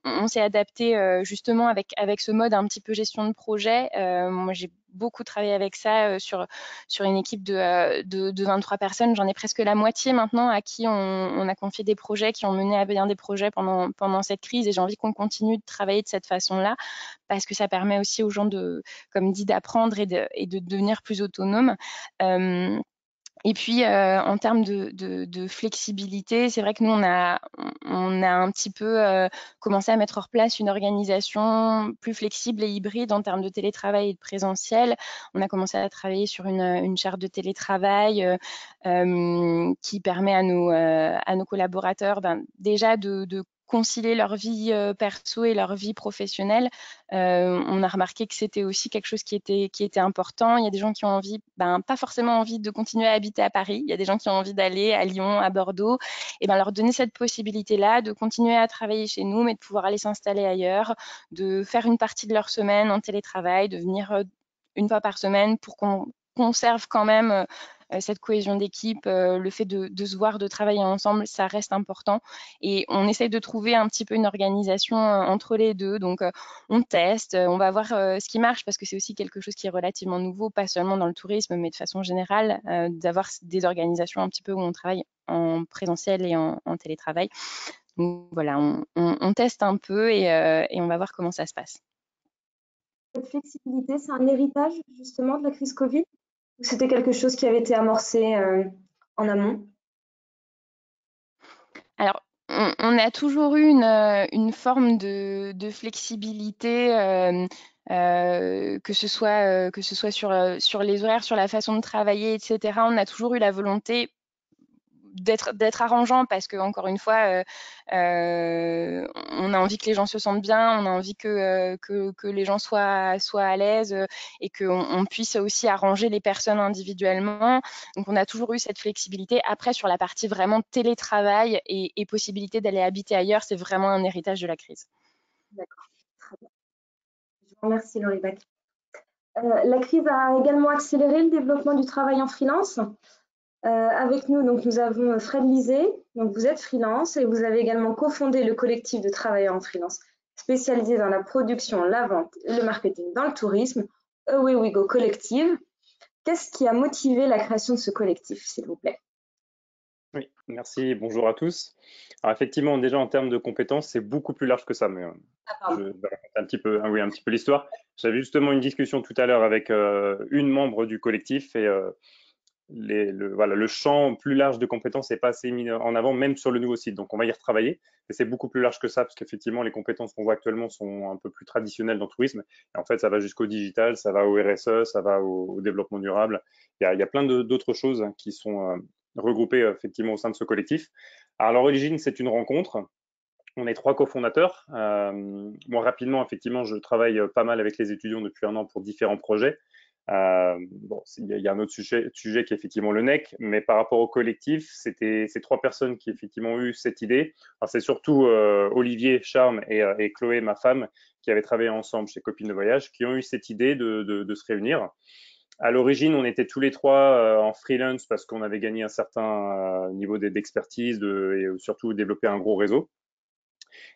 on s'est adapté justement avec ce mode un petit peu gestion de projet. Moi, j'ai beaucoup travaillé avec ça sur une équipe de 23 personnes. J'en ai presque la moitié maintenant à qui on a confié des projets, qui ont mené à bien des projets pendant cette crise. Et j'ai envie qu'on continue de travailler de cette façon-là parce que ça permet aussi aux gens comme dit, d'apprendre et de devenir plus autonomes. Et puis, en termes de flexibilité, c'est vrai que nous, on a un petit peu commencé à mettre en place une organisation plus flexible et hybride en termes de télétravail et de présentiel. On a commencé à travailler sur une charte de télétravail qui permet à nos collaborateurs déjà de concilier leur vie perso et leur vie professionnelle. On a remarqué que c'était aussi quelque chose qui était important. Il y a des gens qui ont envie, pas forcément envie de continuer à habiter à Paris. Il y a des gens qui ont envie d'aller à Lyon, à Bordeaux. Et leur donner cette possibilité-là de continuer à travailler chez nous, mais de pouvoir aller s'installer ailleurs, de faire une partie de leur semaine en télétravail, de venir une fois par semaine pour qu'on conserve quand même cette cohésion d'équipe, le fait de se voir, de travailler ensemble, ça reste important. Et on essaye de trouver un petit peu une organisation entre les deux. Donc, on teste, on va voir ce qui marche parce que c'est aussi quelque chose qui est relativement nouveau, pas seulement dans le tourisme, mais de façon générale, d'avoir des organisations un petit peu où on travaille en présentiel et en télétravail. Donc voilà, on teste un peu et on va voir comment ça se passe. Cette flexibilité, c'est un héritage justement de la crise Covid ou c'était quelque chose qui avait été amorcé en amont? Alors, on a toujours eu une forme de flexibilité, que ce soit sur les horaires, sur la façon de travailler, etc. On a toujours eu la volonté d'être arrangeant parce que encore une fois on a envie que les gens se sentent bien, on a envie que les gens soient à l'aise et qu'on puisse aussi arranger les personnes individuellement. Donc on a toujours eu cette flexibilité. Après, sur la partie vraiment télétravail et possibilité d'aller habiter ailleurs, c'est vraiment un héritage de la crise. D'accord, très bien. Je vous remercie, Laurie Bach. La crise a également accéléré le développement du travail en freelance. Avec nous, donc, nous avons Fred Lisée. Donc, vous êtes freelance et vous avez également cofondé le collectif de travailleurs en freelance spécialisé dans la production, la vente et le marketing dans le tourisme, Away We Go Collective. Qu'est-ce qui a motivé la création de ce collectif, s'il vous plaît? Oui, merci, bonjour à tous. Alors effectivement, déjà en termes de compétences, c'est beaucoup plus large que ça, mais je vais raconter un petit peu l'histoire. J'avais justement une discussion tout à l'heure avec une membre du collectif et le champ plus large de compétences n'est pas assez mis en avant, même sur le nouveau site. Donc, on va y retravailler. Et c'est beaucoup plus large que ça, parce qu'effectivement, les compétences qu'on voit actuellement sont un peu plus traditionnelles dans le tourisme. Et en fait, ça va jusqu'au digital, ça va au RSE, ça va au développement durable. Il y a plein d'autres choses qui sont regroupées effectivement au sein de ce collectif. Alors, à l'origine, c'est une rencontre. On est 3 cofondateurs. Moi, rapidement, effectivement, je travaille pas mal avec les étudiants depuis 1 an pour différents projets. Il y a un autre sujet qui est effectivement le NEC, mais par rapport au collectif, c'était ces 3 personnes qui effectivement ont eu cette idée. Alors c'est surtout Olivier Charme et Chloé, ma femme, qui avaient travaillé ensemble chez Copines de Voyage, qui ont eu cette idée de se réunir. À l'origine, on était tous les 3 en freelance parce qu'on avait gagné un certain niveau d'expertise et surtout développé un gros réseau.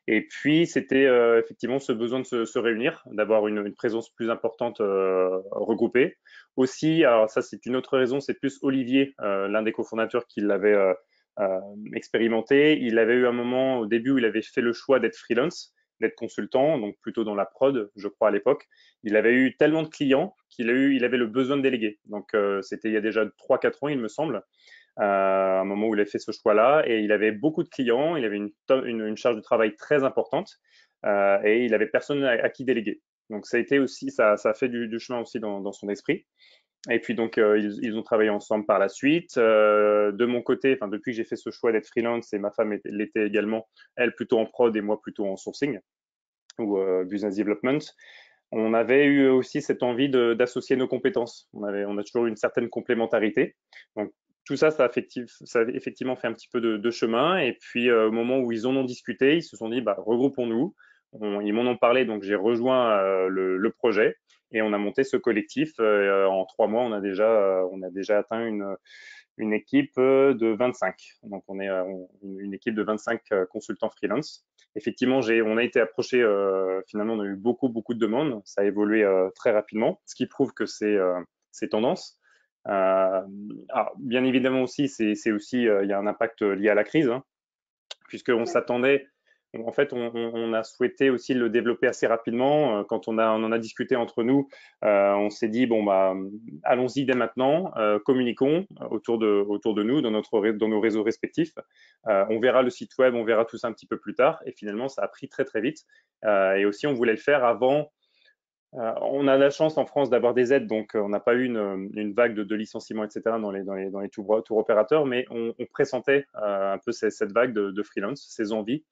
Et puis, c'était effectivement ce besoin de se réunir, d'avoir une présence plus importante regroupée. Aussi, alors ça, c'est une autre raison, c'est plus Olivier, l'un des cofondateurs, qui l'avait expérimenté. Il avait eu un moment au début où il avait fait le choix d'être freelance. d'être consultant, donc plutôt dans la prod, je crois à l'époque. Il avait eu tellement de clients il avait le besoin de déléguer. Donc c'était il y a déjà 3-4 ans, il me semble, à un moment où il a fait ce choix-là, et il avait beaucoup de clients, il avait une charge de travail très importante, et il avait personne à qui déléguer. Donc ça a été aussi, ça a fait du chemin aussi dans son esprit. Et puis donc ils ont travaillé ensemble par la suite. De mon côté, enfin depuis que j'ai fait ce choix d'être freelance, et ma femme l'était également, elle plutôt en prod et moi plutôt en sourcing ou business development. On avait eu aussi cette envie d'associer nos compétences. On a toujours eu une certaine complémentarité. Donc tout ça, ça a effectivement fait un petit peu de chemin. Et puis au moment où ils en ont discuté, ils se sont dit, bah, regroupons-nous. Ils m'en ont parlé, donc j'ai rejoint le projet et on a monté ce collectif. En 3 mois, on a déjà atteint une équipe de 25. Donc on est une équipe de 25 consultants freelance. Effectivement, on a été approché, finalement, on a eu beaucoup de demandes. Ça a évolué très rapidement, ce qui prouve que c'est tendance. Bien évidemment aussi, c'est aussi, il y a un impact lié à la crise, hein, puisqu'on s'attendait. En fait, on a souhaité aussi le développer assez rapidement. Quand on en a discuté entre nous, on s'est dit bon bah allons-y dès maintenant, communiquons autour de nous, dans nos réseaux respectifs. On verra le site web, on verra tout ça un petit peu plus tard. Et finalement, ça a pris très vite. Et aussi, on voulait le faire avant. On a la chance en France d'avoir des aides, donc on n'a pas eu une vague de licenciements, etc. dans les tour opérateurs, mais on pressentait un peu cette vague de freelance, ces envies.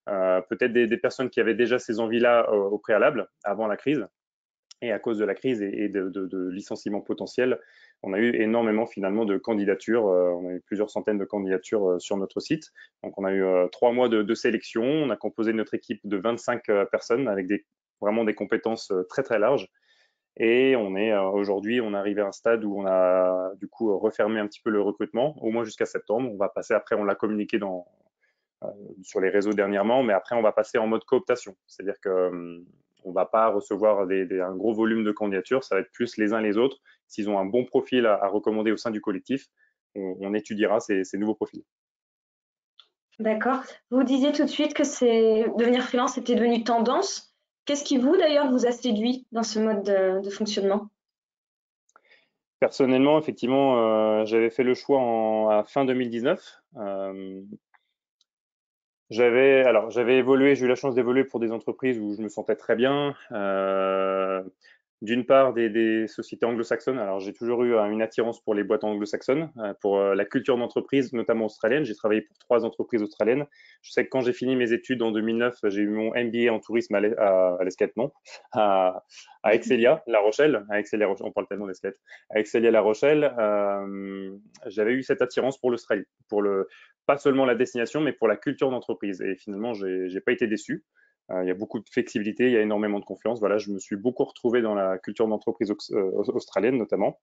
Peut-être des personnes qui avaient déjà ces envies-là au préalable, avant la crise. Et à cause de la crise et de licenciements potentiels, on a eu énormément finalement de candidatures. On a eu plusieurs centaines de candidatures sur notre site. Donc on a eu 3 mois de sélection. On a composé notre équipe de 25 personnes avec vraiment des compétences très larges. Et aujourd'hui, on est arrivé à un stade où on a du coup refermé un petit peu le recrutement, au moins jusqu'à septembre. On va passer après, on l'a communiqué sur les réseaux dernièrement, mais après on va passer en mode cooptation, c'est-à-dire que on va pas recevoir un gros volume de candidatures, ça va être plus les uns les autres. S'ils ont un bon profil à recommander au sein du collectif, on étudiera ces nouveaux profils. D'accord. Vous disiez tout de suite que devenir freelance était devenu tendance. Qu'est-ce qui d'ailleurs vous a séduit dans ce mode de fonctionnement? Personnellement, effectivement, j'avais fait le choix à fin 2019. J'avais évolué, j'ai eu la chance d'évoluer pour des entreprises où je me sentais très bien. D'une part, des sociétés anglo-saxonnes. Alors, j'ai toujours eu une attirance pour les boîtes anglo-saxonnes, pour la culture d'entreprise, notamment australienne. J'ai travaillé pour 3 entreprises australiennes. Je sais que quand j'ai fini mes études en 2009, j'ai eu mon MBA en tourisme à l'Esquette, non, à Excelia, La Rochelle. À Excelia, on parle tellement d'Esquette. À Excelia, La Rochelle, j'avais eu cette attirance pour l'Australie, pas seulement la destination, mais pour la culture d'entreprise. Et finalement, j'ai pas été déçu. Il y a beaucoup de flexibilité, il y a énormément de confiance. Voilà, je me suis beaucoup retrouvé dans la culture d'entreprise australienne notamment,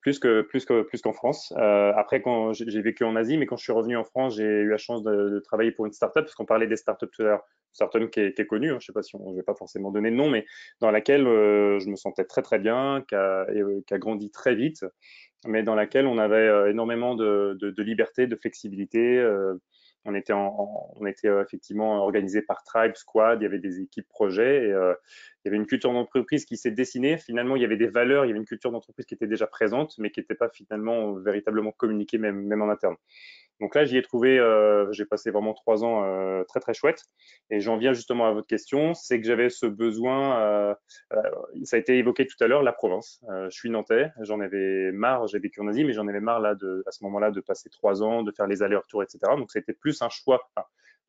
plus qu'en France. Après, quand j'ai vécu en Asie, mais quand je suis revenu en France, j'ai eu la chance de travailler pour une startup, parce qu'on parlait des startups tout à l'heure. Une startup qui est connue, hein, je sais pas si je vais pas forcément donner de nom, mais dans laquelle je me sentais très bien, qui a grandi très vite, mais dans laquelle on avait énormément de liberté, de flexibilité. On était effectivement organisé par tribe, squad, il y avait des équipes projets, et il y avait une culture d'entreprise qui s'est dessinée. Finalement, il y avait des valeurs, il y avait une culture d'entreprise qui était déjà présente, mais qui n'était pas finalement véritablement communiquée, même en interne. Donc là, j'y ai trouvé, j'ai passé vraiment 3 ans très chouettes. Et j'en viens justement à votre question, c'est que j'avais ce besoin, ça a été évoqué tout à l'heure, la province. Je suis nantais, j'en avais marre, j'ai vécu en Asie, mais j'en avais marre là à ce moment-là de passer 3 ans, de faire les allers-retours, etc. Donc c'était plus un choix,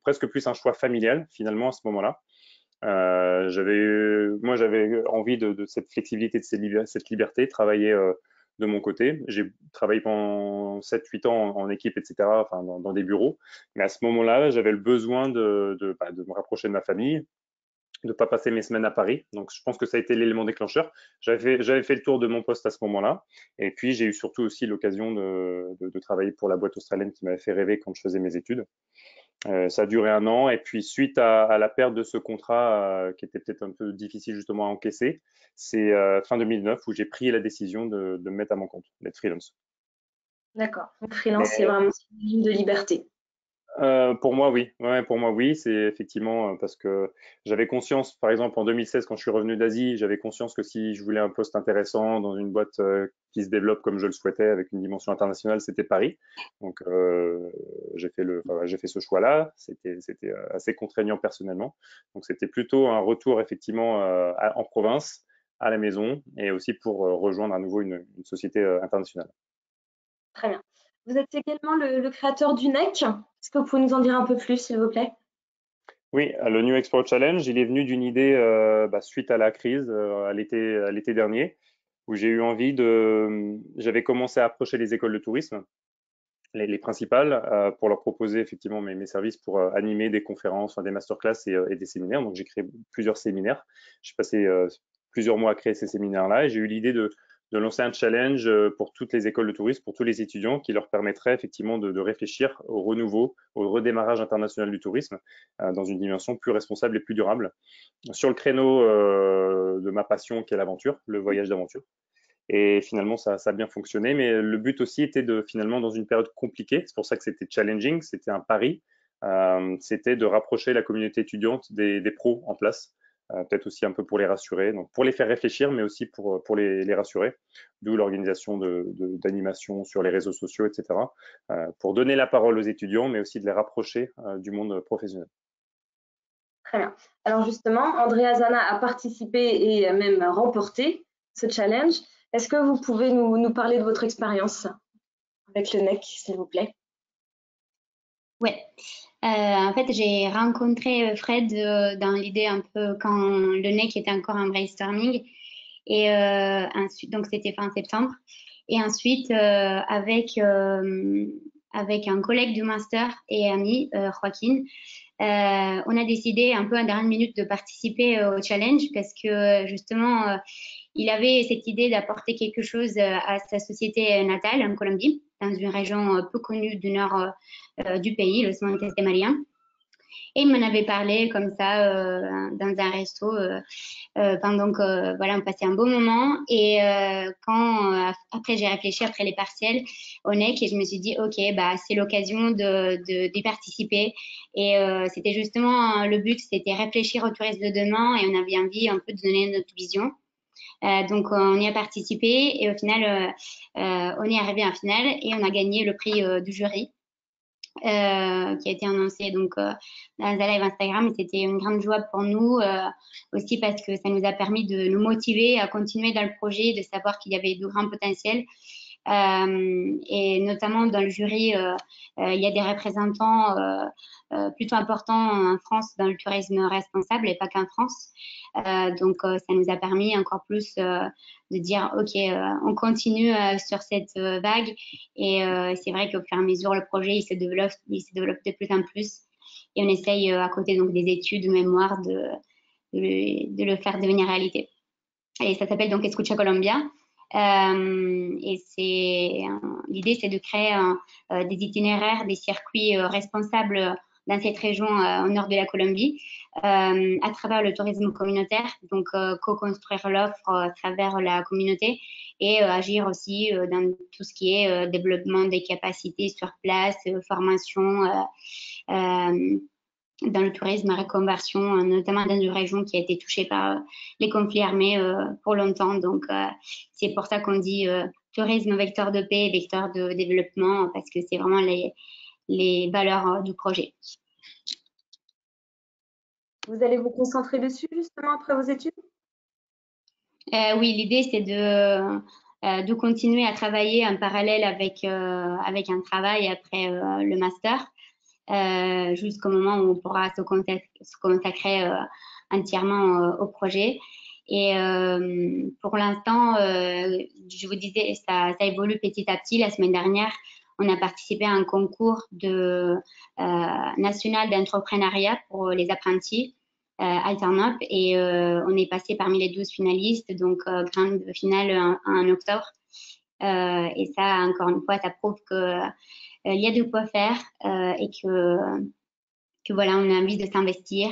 presque plus un choix familial finalement à ce moment-là. Moi, j'avais envie de cette flexibilité, de cette liberté, travailler de mon côté. J'ai travaillé pendant 7-8 ans en équipe, etc., enfin, dans des bureaux. Mais à ce moment-là, j'avais le besoin de me rapprocher de ma famille, de ne pas passer mes semaines à Paris. Donc, je pense que ça a été l'élément déclencheur. J'avais fait le tour de mon poste à ce moment-là. Et puis, j'ai eu surtout aussi l'occasion de travailler pour la boîte australienne qui m'avait fait rêver quand je faisais mes études. Ça a duré 1 an, et puis suite à la perte de ce contrat qui était peut-être un peu difficile justement à encaisser, c'est fin 2009 où j'ai pris la décision de me mettre à mon compte, d'être freelance. D'accord. Donc freelance, c'est vraiment synonyme de liberté. Pour moi, oui. Ouais, pour moi, oui. C'est effectivement parce que j'avais conscience, par exemple, en 2016, quand je suis revenu d'Asie, j'avais conscience que si je voulais un poste intéressant dans une boîte qui se développe comme je le souhaitais, avec une dimension internationale, c'était Paris. Donc, j'ai fait ce choix-là. C'était assez contraignant personnellement. Donc, c'était plutôt un retour effectivement en province, à la maison, et aussi pour rejoindre à nouveau une société internationale. Très bien. Vous êtes également le créateur du NEC. Est-ce que vous pouvez nous en dire un peu plus, s'il vous plaît? Oui, le New Export Challenge, il est venu d'une idée suite à la crise à l'été dernier, où j'ai eu envie j'avais commencé à approcher les écoles de tourisme, les principales, pour leur proposer effectivement mes services pour animer des conférences, des masterclass et des séminaires. Donc j'ai créé plusieurs séminaires. J'ai passé plusieurs mois à créer ces séminaires-là et j'ai eu l'idée de lancer un challenge pour toutes les écoles de tourisme, pour tous les étudiants, qui leur permettrait effectivement de réfléchir au renouveau, au redémarrage international du tourisme dans une dimension plus responsable et plus durable, sur le créneau de ma passion qui est l'aventure, le voyage d'aventure. Et finalement, ça a bien fonctionné. Mais le but aussi était finalement, dans une période compliquée, c'est pour ça que c'était challenging, c'était un pari, c'était de rapprocher la communauté étudiante des pros en place. Peut-être aussi un peu pour les rassurer, donc pour les faire réfléchir, mais aussi pour les rassurer, d'où l'organisation d'animations sur les réseaux sociaux, etc., pour donner la parole aux étudiants, mais aussi de les rapprocher du monde professionnel. Très bien. Alors justement, Andrea Zana a participé et même remporté ce challenge. Est-ce que vous pouvez nous parler de votre expérience avec le NEC, s'il vous plaît? Ouais. En fait, j'ai rencontré Fred dans l'idée un peu quand le NEC était encore en brainstorming. Et ensuite, donc c'était fin septembre. Et ensuite, avec un collègue du master et ami, Joaquin, on a décidé un peu à la dernière minute de participer au challenge parce que justement, il avait cette idée d'apporter quelque chose à sa société natale en Colombie, dans une région peu connue du nord du pays, le Montes de Maria. Et il m'en avait parlé comme ça dans un resto pendant que voilà, on passait un beau moment. Et quand après j'ai réfléchi après les partiels au NEC et je me suis dit ok, bah c'est l'occasion d'y participer. Et c'était justement le but, c'était réfléchir au tourisme de demain et on avait envie un peu de donner notre vision. Donc on y a participé et au final on est arrivé en finale et on a gagné le prix du jury. Qui a été annoncé donc dans un live Instagram et c'était une grande joie pour nous aussi parce que ça nous a permis de nous motiver à continuer dans le projet, de savoir qu'il y avait de grands potentiels. Et notamment dans le jury, il y a des représentants plutôt importants en France dans le tourisme responsable et pas qu'en France. Donc, ça nous a permis encore plus de dire, OK, on continue sur cette vague. Et c'est vrai qu'au fur et à mesure, le projet, il se développe de plus en plus. Et on essaye, à côté donc, des études, de mémoire, de le faire devenir réalité. Et ça s'appelle donc Escucha Colombia. Et l'idée, c'est de créer des itinéraires, des circuits responsables dans cette région au nord de la Colombie, à travers le tourisme communautaire, donc co-construire l'offre à travers la communauté et agir aussi dans tout ce qui est développement des capacités sur place, formation, dans le tourisme à reconversion, notamment dans une région qui a été touchée par les conflits armés pour longtemps. Donc, c'est pour ça qu'on dit tourisme vecteur de paix, vecteur de développement, parce que c'est vraiment les valeurs du projet. Vous allez vous concentrer dessus justement après vos études? Oui, l'idée c'est de continuer à travailler en parallèle avec un travail après le master, jusqu'au moment où on pourra se consacrer entièrement au projet. Et pour l'instant, je vous disais, ça évolue petit à petit. La semaine dernière, on a participé à un concours national d'entrepreneuriat pour les apprentis Alternop et on est passé parmi les 12 finalistes, donc grande finale en octobre. Et ça, encore une fois, ça prouve que il y a de quoi faire et que voilà, on a envie de s'investir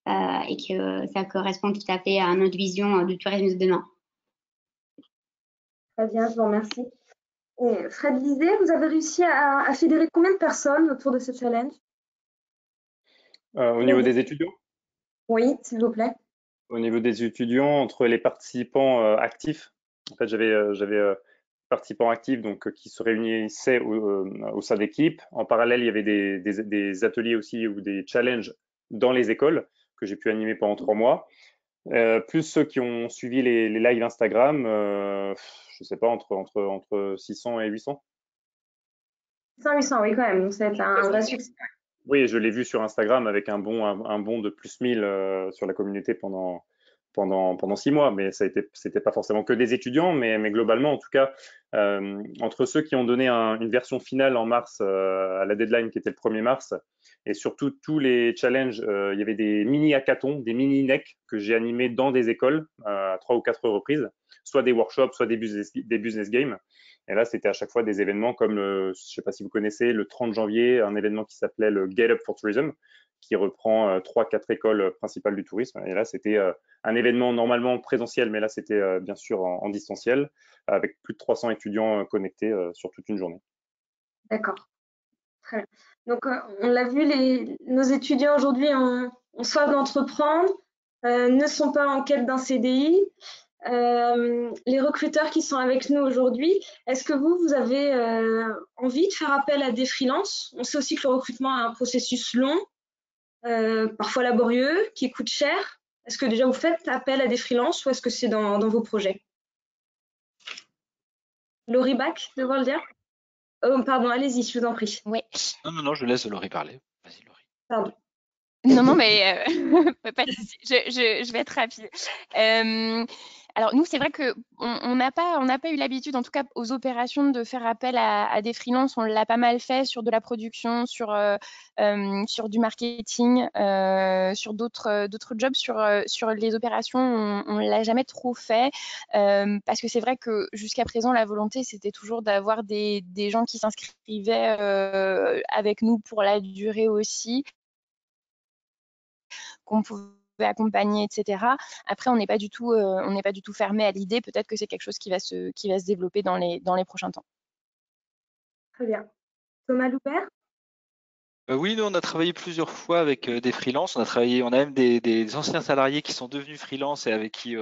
et que ça correspond tout à fait à notre vision du tourisme de demain. Très bien, je vous remercie. Et Fred Lisée, vous avez réussi à fédérer combien de personnes autour de ce challenge? Au niveau des étudiants? Oui, s'il vous plaît. Au niveau des étudiants, entre les participants actifs, en fait, j'avais participants actifs donc qui se réunissaient au sein d'équipes. En parallèle, il y avait des ateliers aussi ou des challenges dans les écoles que j'ai pu animer pendant 3 mois. Plus ceux qui ont suivi les lives Instagram, je sais pas, entre 600 et 800. 800, oui, quand même. Donc, ça va être un vrai succès. Oui, je l'ai vu sur Instagram avec un bond de plus 1000 sur la communauté pendant 6 mois, mais c'était pas forcément que des étudiants, mais globalement, en tout cas, entre ceux qui ont donné une version finale en mars à la deadline qui était le 1er mars, et surtout tous les challenges, il y avait des mini hackathons, des mini NEC que j'ai animés dans des écoles à 3 ou 4 reprises, soit des workshops, soit des business games. Et là, c'était à chaque fois des événements comme, je ne sais pas si vous connaissez, le 30 janvier, un événement qui s'appelait le Get Up for Tourism, qui reprend 3-4 écoles principales du tourisme. Et là, c'était un événement normalement présentiel, mais là, c'était bien sûr en distanciel, avec plus de 300 étudiants connectés sur toute une journée. D'accord. Très bien. Donc, on l'a vu, nos étudiants aujourd'hui ont soif d'entreprendre, ne sont pas en quête d'un CDI. Les recruteurs qui sont avec nous aujourd'hui, est-ce que vous avez envie de faire appel à des freelances? On sait aussi que le recrutement est un processus long, parfois laborieux, qui coûte cher. Est-ce que déjà vous faites appel à des freelances ou est-ce que c'est dans vos projets? Laurie Bach, devoir le dire? Oh, pardon, allez-y, je vous en prie. Oui. Non, je laisse Laurie parler. Vas-y, Laurie. Pardon. Non, mais pas de souci. Je vais être rapide. Alors nous, c'est vrai que on n'a pas eu l'habitude, en tout cas aux opérations, de faire appel à des freelances. On l'a pas mal fait sur de la production, sur du marketing, sur d'autres jobs. Sur les opérations, on l'a jamais trop fait parce que c'est vrai que jusqu'à présent, la volonté, c'était toujours d'avoir des gens qui s'inscrivaient avec nous pour la durée aussi, qu'on pouvait accompagner, etc. Après, on n'est pas du tout fermé à l'idée. Peut-être que c'est quelque chose qui va se développer dans les prochains temps. Très bien. Thomas Loubert? Oui, nous, on a travaillé plusieurs fois avec des freelances. On a même des anciens salariés qui sont devenus freelance et avec qui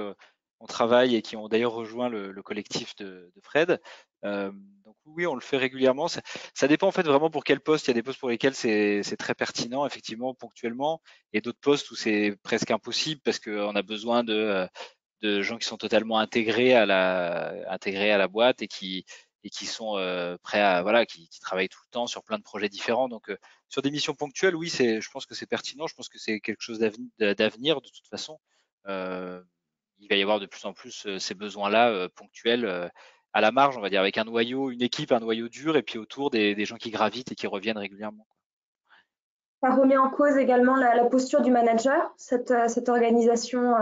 on travaille et qui ont d'ailleurs rejoint le collectif de Fred. Donc oui, on le fait régulièrement. Ça dépend en fait vraiment pour quel poste. Il y a des postes pour lesquels c'est très pertinent, effectivement, ponctuellement, et d'autres postes où c'est presque impossible parce qu'on a besoin de gens qui sont totalement intégrés à la boîte et qui sont prêts à qui travaillent tout le temps sur plein de projets différents. Donc sur des missions ponctuelles, oui, je pense que c'est pertinent. Je pense que c'est quelque chose d'avenir de toute façon. Il va y avoir de plus en plus ces besoins-là ponctuels à la marge, on va dire, avec une équipe, un noyau dur, et puis autour des gens qui gravitent et qui reviennent régulièrement. Ça remet en cause également la posture du manager, cette organisation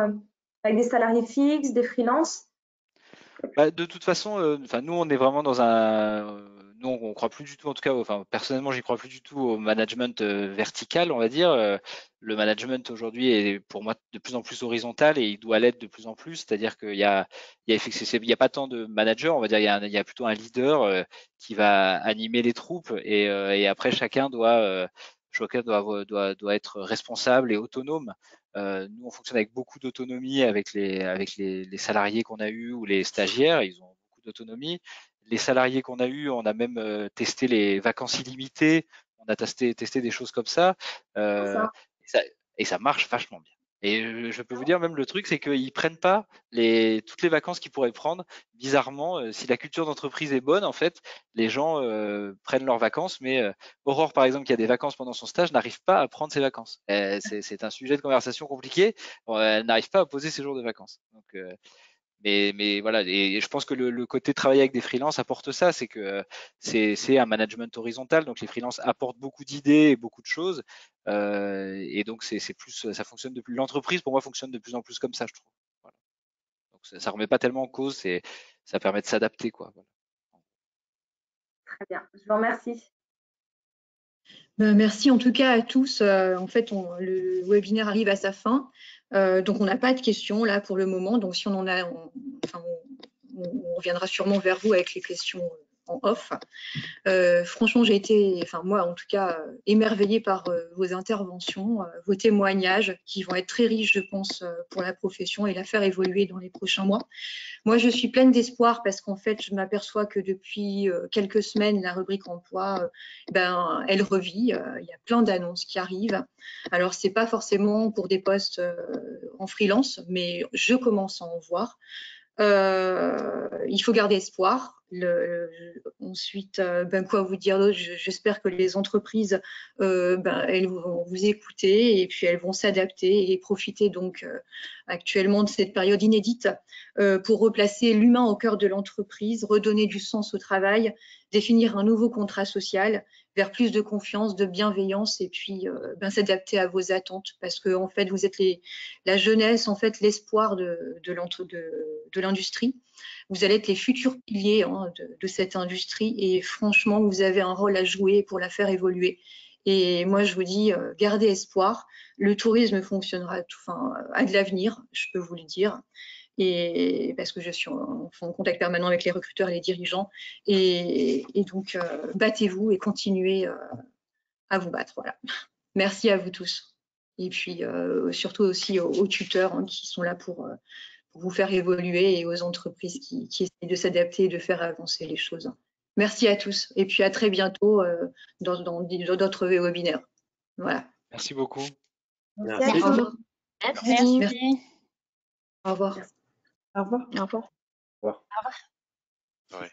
avec des salariés fixes, des freelances? De toute façon, nous, on est vraiment nous, on croit plus du tout, en tout cas, personnellement, j'y crois plus du tout au management vertical, on va dire. Le management aujourd'hui est pour moi de plus en plus horizontal et il doit l'être de plus en plus. C'est-à-dire qu'il y a pas tant de managers, on va dire, il y a plutôt un leader qui va animer les troupes et après chacun doit être responsable et autonome. Nous, on fonctionne avec beaucoup d'autonomie avec les salariés qu'on a eus ou les stagiaires. Ils ont beaucoup d'autonomie. Les salariés qu'on a eus, on a même testé les vacances illimitées. On a testé des choses comme ça. Et ça marche vachement bien. Et je peux vous dire, même le truc, c'est qu'ils prennent pas toutes les vacances qu'ils pourraient prendre. Bizarrement, si la culture d'entreprise est bonne, en fait, les gens prennent leurs vacances. Mais Aurore, par exemple, qui a des vacances pendant son stage, n'arrive pas à prendre ses vacances. C'est un sujet de conversation compliqué. Elle n'arrive pas à poser ses jours de vacances. Donc, mais voilà, et je pense que le côté travailler avec des freelances apporte ça, c'est que c'est un management horizontal, donc les freelances apportent beaucoup d'idées et beaucoup de choses, et donc c'est plus, ça fonctionne l'entreprise pour moi fonctionne de plus en plus comme ça, je trouve. Voilà. Donc ça remet pas tellement en cause, ça permet de s'adapter, quoi. Voilà. Très bien, je vous remercie. Merci en tout cas à tous. En fait, le webinaire arrive à sa fin, donc on n'a pas de questions là pour le moment. Donc si on en a, on reviendra sûrement vers vous avec les questions en off. Franchement, j'ai été, enfin moi en tout cas, émerveillée par vos interventions, vos témoignages qui vont être très riches, je pense, pour la profession et la faire évoluer dans les prochains mois. Moi, je suis pleine d'espoir parce qu'en fait, je m'aperçois que depuis quelques semaines, la rubrique emploi, elle revit. Il y a plein d'annonces qui arrivent. Alors, c'est pas forcément pour des postes en freelance, mais je commence à en voir. Il faut garder espoir. Ensuite, quoi vous dire d'autre? J'espère que les entreprises, elles vont vous écouter et puis elles vont s'adapter et profiter donc actuellement de cette période inédite pour replacer l'humain au cœur de l'entreprise, redonner du sens au travail, définir un nouveau contrat social vers plus de confiance, de bienveillance et puis s'adapter à vos attentes parce que en fait vous êtes la jeunesse, en fait l'espoir de l'industrie. Vous allez être les futurs piliers de cette industrie et franchement vous avez un rôle à jouer pour la faire évoluer. Et moi je vous dis gardez espoir. Le tourisme fonctionnera, à de l'avenir, je peux vous le dire. Et parce que je suis en contact permanent avec les recruteurs et les dirigeants. Et donc, battez-vous et continuez à vous battre. Voilà. Merci à vous tous. Et puis, surtout aussi aux tuteurs qui sont là pour vous faire évoluer et aux entreprises qui essayent de s'adapter et de faire avancer les choses. Merci à tous. Et puis, à très bientôt dans d'autres webinaires. Voilà. Merci beaucoup. Merci. Au revoir. Merci. Merci. Au revoir. Au revoir. Au revoir. Au revoir. Ouais.